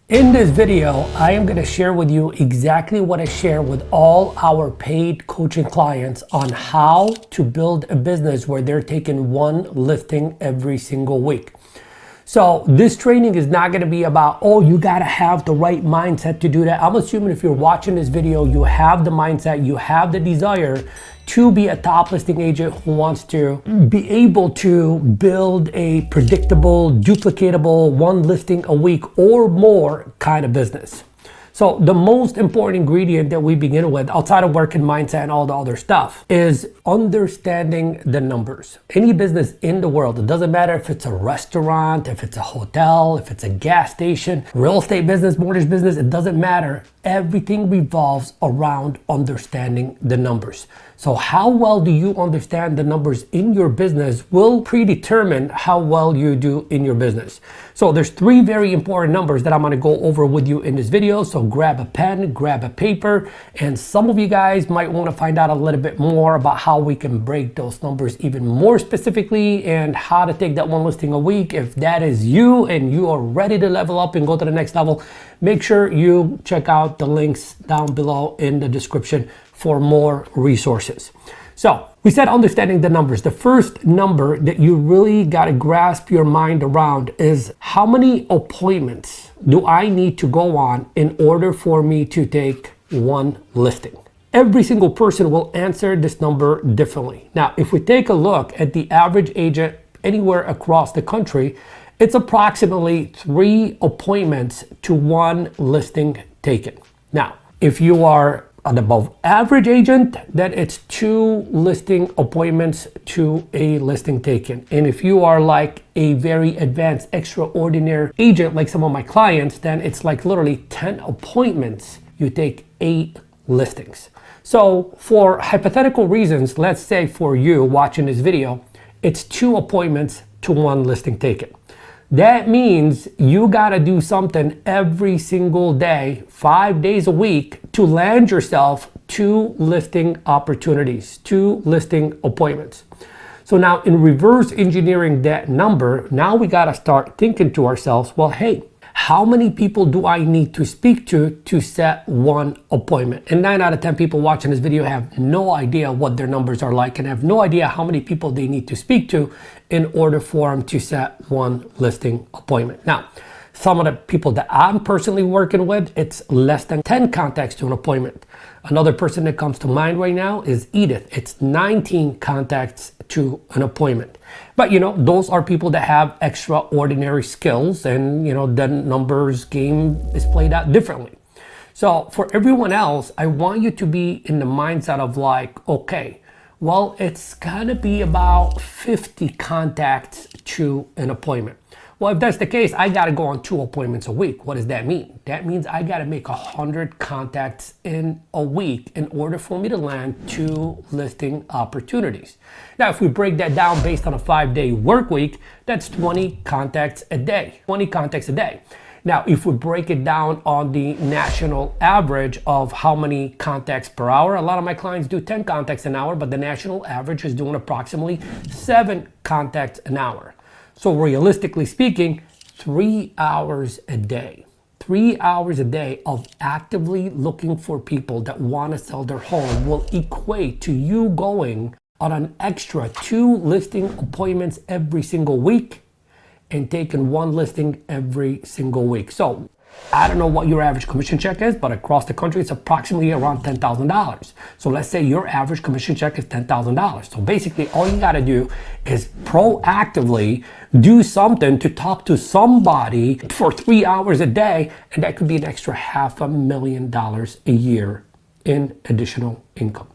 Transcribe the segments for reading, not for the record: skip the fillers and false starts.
In this video, I am going to share with you exactly what I share with all our paid coaching clients on how to build a business where they're taking one listing every single week. So this training is not going to be about, oh, you got to have the right mindset to do that. I'm assuming if you're watching this video, you have the mindset, you have the desire to be a top listing agent who wants to be able to build a predictable, duplicatable, one listing a week or more kind of business. So the most important ingredient that we begin with, outside of work and mindset and all the other stuff, is understanding the numbers. Any business in the world, it doesn't matter if it's a restaurant, if it's a hotel, if it's a gas station, real estate business, mortgage business, it doesn't matter. Everything revolves around understanding the numbers. So how well do you understand the numbers in your business will predetermine how well you do in your business. So there's three very important numbers that I'm going to go over with you in this video. So grab a pen, grab a paper, and some of you guys might want to find out a little bit more about how we can break those numbers even more specifically and how to take that one listing a week. If that is you and you are ready to level up and go to the next level, make sure you check out the links down below in the description for more resources. So we said understanding the numbers. The first number that you really got to grasp your mind around is how many appointments do I need to go on in order for me to take one listing? Every single person will answer this number differently. Now, if we take a look at the average agent anywhere across the country, it's approximately 3 appointments to one listing taken. Now, if you are an above average agent, then it's 2 listing appointments to a listing taken. And if you are like a very advanced, extraordinary agent, like some of my clients, then it's like literally 10 appointments, you take 8 listings. So for hypothetical reasons, let's say for you watching this video, it's 2 appointments to one listing taken. That means you got to do something every single day, 5 days a week, to land yourself 2 listing opportunities, 2 listing appointments. So now in reverse engineering that number, now we got to start thinking to ourselves, well, hey, how many people do I need to speak to set one appointment? And 9 out of 10 people watching this video have no idea what their numbers are like and have no idea how many people they need to speak to in order for them to set one listing appointment. Now, some of the people that I'm personally working with, it's less than 10 contacts to an appointment. Another person that comes to mind right now is Edith. It's 19 contacts to an appointment. But you know, those are people that have extraordinary skills, and you know, the numbers game is played out differently. So for everyone else, I want you to be in the mindset of like, okay, well, it's gotta be about 50 contacts to an appointment. Well, if that's the case, I got to go on 2 appointments a week. What does that mean? That means I got to make 100 contacts in a week in order for me to land 2 listing opportunities. Now, if we break that down based on a 5-day work week, that's 20 contacts a day. 20 contacts a day. Now, if we break it down on the national average of how many contacts per hour, a lot of my clients do 10 contacts an hour, but the national average is doing approximately 7 contacts an hour. So realistically speaking, 3 hours a day. 3 hours a day of actively looking for people that want to sell their home will equate to you going on an extra 2 listing appointments every single week and taking 1 listing every single week. So I don't know what your average commission check is, but across the country, it's approximately around $10,000. So let's say your average commission check is $10,000. So basically all you got to do is proactively do something to talk to somebody for 3 hours a day. And that could be an extra $500,000 a year in additional income.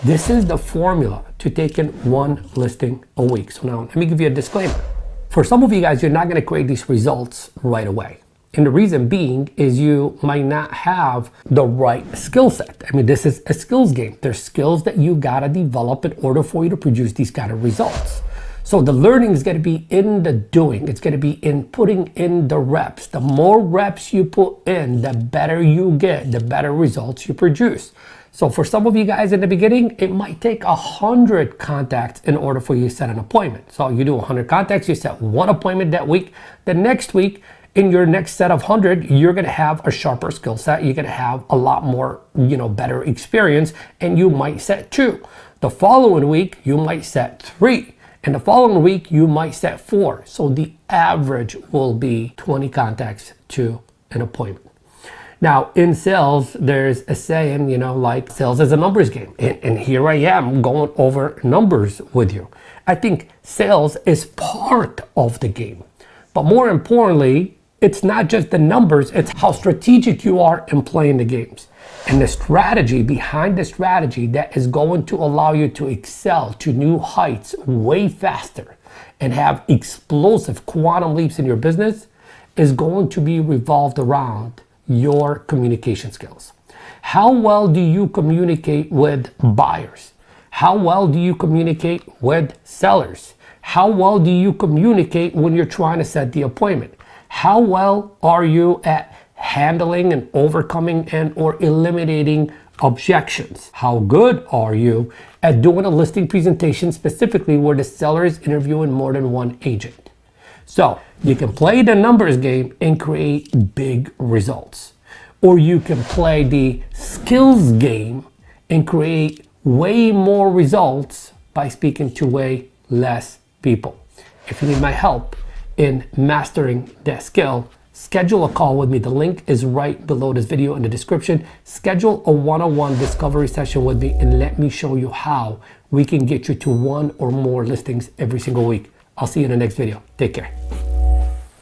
This is the formula to taking 1 listing a week. So now let me give you a disclaimer. For some of you guys, you're not going to create these results right away. And the reason being is you might not have the right skill set. I mean, this is a skills game. There's skills that you gotta develop in order for you to produce these kind of results. So the learning is gonna be in the doing. It's gonna be in putting in the reps. The more reps you put in, the better you get, the better results you produce. So for some of you guys in the beginning, it might take 100 contacts in order for you to set an appointment. So you do 100 contacts, you set 1 appointment that week. The next week, in your next set of 100, you're going to have a sharper skill set. You're going to have a lot more, better experience, and you might set 2. The following week, you might set 3. And the following week, you might set 4. So the average will be 20 contacts to an appointment. Now, in sales, there's a saying, like sales is a numbers game. And here I am going over numbers with you. I think sales is part of the game. But more importantly, it's not just the numbers, it's how strategic you are in playing the games. And the strategy behind the strategy that is going to allow you to excel to new heights way faster and have explosive quantum leaps in your business is going to be revolved around your communication skills. How well do you communicate with buyers? How well do you communicate with sellers? How well do you communicate when you're trying to set the appointment? How well are you at handling and overcoming and or eliminating objections? How good are you at doing a listing presentation specifically where the seller is interviewing more than one agent? So you can play the numbers game and create big results. Or you can play the skills game and create way more results by speaking to way less people. If you need my help in mastering that skill, schedule a call with me. The link is right below this video in the description. Schedule a one-on-one discovery session with me and let me show you how we can get you to 1 or more listings every single week. I'll see you in the next video. Take care.